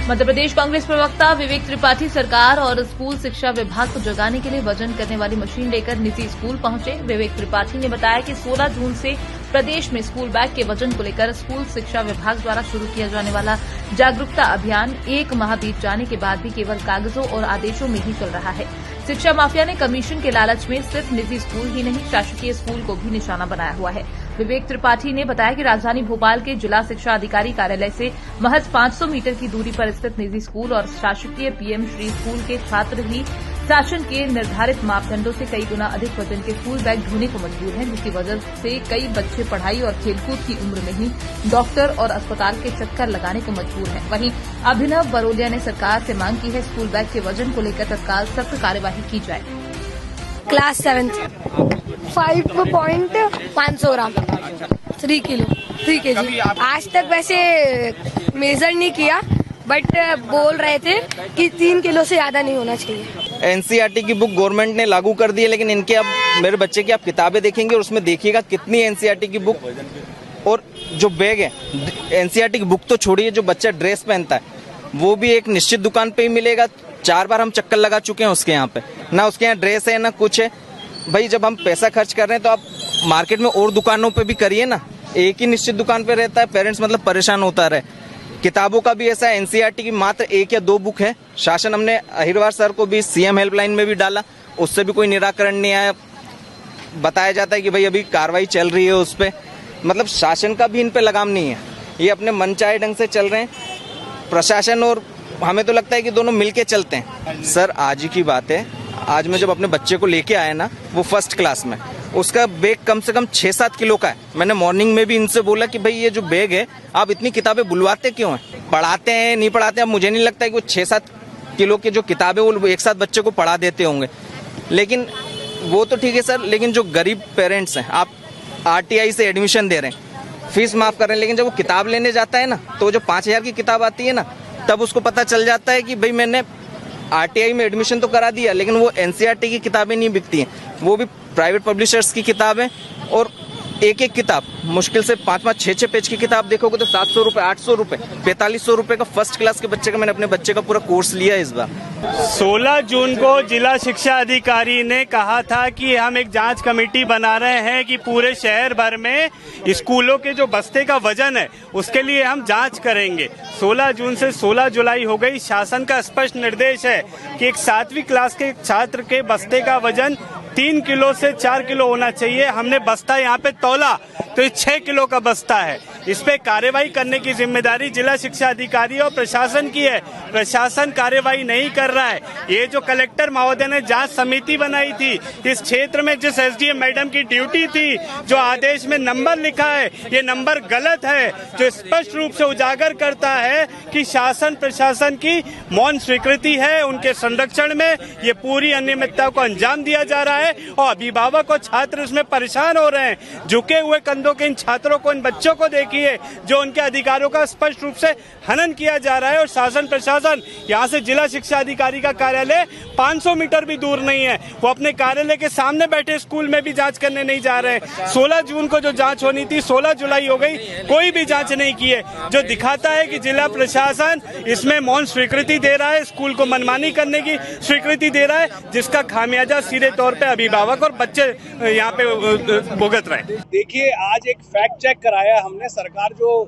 मध्य प्रदेश कांग्रेस प्रवक्ता विवेक त्रिपाठी सरकार और स्कूल शिक्षा विभाग को जगाने के लिए वजन करने वाली मशीन लेकर निजी स्कूल पहुंचे। विवेक त्रिपाठी ने बताया कि 16 जून से प्रदेश में स्कूल बैग के वजन को लेकर स्कूल शिक्षा विभाग द्वारा शुरू किया जाने वाला जागरूकता अभियान 1 माह बीत जाने के बाद भी केवल कागजों और आदेशों में ही चल रहा है। शिक्षा माफिया ने कमीशन के लालच में सिर्फ निजी स्कूल ही नहीं, शासकीय स्कूल को भी निशाना बनाया हुआ है। विवेक त्रिपाठी ने बताया कि राजधानी भोपाल के जिला शिक्षा अधिकारी कार्यालय से महज 500 मीटर की दूरी पर स्थित निजी स्कूल और शासकीय पीएम श्री स्कूल के छात्र ही शासन के निर्धारित मापदंडों से कई गुना अधिक वजन के स्कूल बैग ढोने को मजबूर हैं, जिसकी वजह से कई बच्चे पढ़ाई और खेलकूद की उम्र में ही डॉक्टर और अस्पताल के चक्कर लगाने को मजबूर हैं। वहीं अभिनव बरोलिया ने सरकार से मांग की है स्कूल बैग के वजन को लेकर तत्काल सख्त कार्यवाही की जाए। क्लास 7 500 ग्राम 3 किलो 3 kg। आज तक वैसे मेजर नहीं किया, बट बोल रहे थे कि 3 किलो से ज्यादा नहीं होना चाहिए। एनसीईआरटी की बुक गवर्नमेंट ने लागू कर दी है, लेकिन इनके अब मेरे बच्चे की आप किताबें देखेंगे और उसमें देखिएगा कितनी एनसीईआरटी की बुक और जो बैग है, एनसीईआरटी की बुक तो छोड़िए, जो बच्चा ड्रेस पहनता है वो भी एक निश्चित दुकान पे ही मिलेगा। 4 बार हम चक्कर लगा चुके हैं उसके यहाँ पे, ना उसके यहाँ ड्रेस है ना कुछ है। भाई जब हम पैसा खर्च कर रहे हैं तो आप मार्केट में और दुकानों पे भी करिए ना, एक ही निश्चित दुकान पे रहता है, पेरेंट्स मतलब परेशान होता रहे। किताबों का भी ऐसा है, एनसीईआरटी की मात्र 1 या 2 बुक है। शासन हमने अहिरवार सर को भी सीएम हेल्पलाइन में भी डाला, उससे भी कोई निराकरण नहीं आया। बताया जाता है कि भाई अभी कार्रवाई चल रही है उस पर, मतलब शासन का भी इन पे लगाम नहीं है, ये अपने मनचाहे ढंग से चल रहे हैं। प्रशासन और हमें तो लगता है कि दोनों मिलके चलते हैं। सर आज ही की बात है, आज मैं जब अपने बच्चे को लेके आया ना, वो 1st क्लास में, उसका बैग कम से कम 6-7 किलो का है। मैंने मॉर्निंग में भी इनसे बोला कि भाई ये जो बैग है आप इतनी किताबें बुलवाते क्यों हैं? पढ़ाते हैं नहीं पढ़ाते? अब मुझे नहीं लगता है कि वो 6-7 किलो की जो किताबें वो एक साथ बच्चे को पढ़ा देते होंगे। लेकिन वो तो ठीक है सर, लेकिन जो गरीब पेरेंट्स हैं, आप आरटीआई से एडमिशन दे रहे हैं, फीस माफ कर रहे हैं, लेकिन जब वो किताब लेने जाता है ना, तो जो 5000 की किताब आती है ना, तब उसको पता चल जाता है कि भाई मैंने आरटीआई में एडमिशन तो करा दिया, लेकिन वो एनसीईआरटी की किताबें नहीं बिकती हैं, वो भी प्राइवेट पब्लिशर्स की किताबें। और एक किताब मुश्किल से 5-5, 6-6 पेज की किताब देखोगे तो 700 रुपए, 800 रुपए, 4500 रुपए का 1st क्लास के बच्चे का मैंने अपने बच्चे का पूरा कोर्स लिया इस बार। 16 जून को जिला शिक्षा अधिकारी ने कहा था कि हम एक जांच कमेटी बना रहे हैं कि पूरे शहर भर में स्कूलों के जो बस्ते का वजन है उसके लिए हम जांच करेंगे। 16 जून से 16 जुलाई हो गई। शासन का स्पष्ट निर्देश है कि एक 7वीं क्लास के छात्र के बस्ते का वजन 3 किलो से 4 किलो होना चाहिए। हमने बस्ता यहाँ पे तौला तो ये 6 किलो का बस्ता है। इस पे कार्रवाई करने की जिम्मेदारी जिला शिक्षा अधिकारी और प्रशासन की है। प्रशासन कार्रवाई नहीं कर रहा है। ये जो कलेक्टर महोदय ने जांच समिति बनाई थी, इस क्षेत्र में जिस एसडीएम मैडम की ड्यूटी थी, जो आदेश में नंबर लिखा है, ये नंबर गलत है, जो स्पष्ट रूप से उजागर करता है कि शासन प्रशासन की मौन स्वीकृति है। उनके संरक्षण में ये पूरी अनियमितता को अंजाम दिया जा रहा है और अभिभावक और छात्र इसमें परेशान हो रहे हैं। झुके हुए कंधों के इन छात्रों को, इन बच्चों को देखिए, जो उनके अधिकारों का स्पष्ट रूप से हनन किया जा रहा है। और शासन प्रशासन यहाँ से जिला शिक्षा अधिकारी का कार्यालय 500 मीटर भी दूर नहीं है, वो अपने कार्यालय के सामने बैठे स्कूल में भी जांच करने नहीं जा रहे हैं। 16 जून को जो जांच होनी थी 16 जुलाई हो गई, कोई भी जांच नहीं की है, जो दिखाता है कि जिला प्रशासन इसमें मौन स्वीकृति दे रहा है, स्कूल को मनमानी करने की स्वीकृति दे रहा है, जिसका खामियाजा सीधे तौर पे अभिभावक और बच्चे यहाँ पे भुगत रहे। देखिए, आज एक फैक्ट चेक कराया हमने। सरकार जो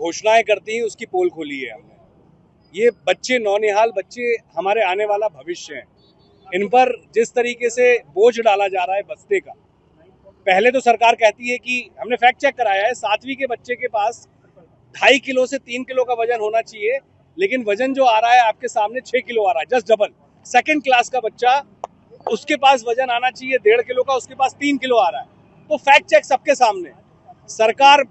घोषणाएं करती है उसकी पोल खोली है हमने। ये बच्चे, नौनिहाल बच्चे हमारे आने वाला भविष्य है। इन पर जिस तरीके से बोझ डाला जा रहा है बस्ते का, पहले तो सरकार कहती है कि हमने फैक्ट चेक कराया है, 7वीं के बच्चे के पास 2.5 किलो से 3 किलो का वजन होना चाहिए, लेकिन वजन जो आ रहा है आपके सामने 6 किलो आ रहा है, जस्ट डबल। 2nd क्लास का बच्चा, उसके पास वजन आना चाहिए 1.5 किलो का, उसके पास 3 किलो आ रहा है। तो फैक्ट चेक सबके सामने। सरकार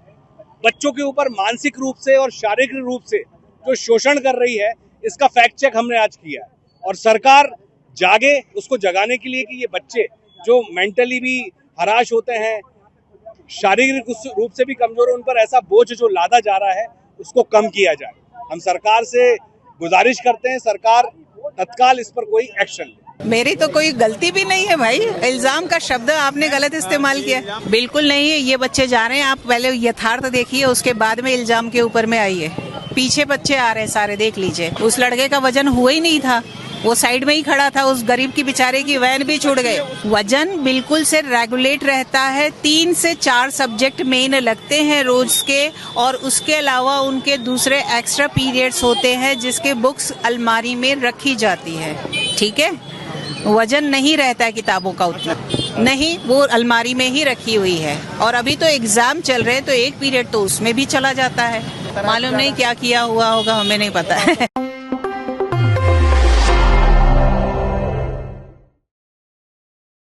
बच्चों के ऊपर मानसिक रूप से और शारीरिक रूप से जो शोषण कर रही है, इसका फैक्ट चेक हमने आज किया है। और सरकार जागे, उसको जगाने के लिए कि ये बच्चे जो मेंटली भी हराश होते हैं, शारीरिक रूप से भी कमजोर, उन पर ऐसा बोझ जो लादा जा रहा है उसको कम किया जाए। हम सरकार से गुजारिश करते हैं, सरकार तत्काल इस पर कोई एक्शन ले। मेरी तो कोई गलती भी नहीं है भाई, इल्जाम का शब्द आपने गलत इस्तेमाल किया। बिल्कुल नहीं है, ये बच्चे जा रहे हैं, आप पहले यथार्थ देखिए, उसके बाद में इल्जाम के ऊपर में आइए। पीछे बच्चे आ रहे हैं सारे, देख लीजिए। उस लड़के का वजन हुआ ही नहीं था, वो साइड में ही खड़ा था, उस गरीब की बेचारे की वैन भी छूट गए। वजन बिल्कुल से रेगुलेट रहता है, 3 से 4 सब्जेक्ट मेन लगते हैं रोज के, और उसके अलावा उनके दूसरे एक्स्ट्रा पीरियड्स होते हैं जिसके बुक्स अलमारी में रखी जाती है। ठीक है, वजन नहीं रहता है किताबों का उतना, नहीं, वो अलमारी में ही रखी हुई है। और अभी तो एग्जाम चल रहे हैं तो एक पीरियड तो उसमें भी चला जाता है। मालूम नहीं क्या किया हुआ होगा, हमें नहीं पता है।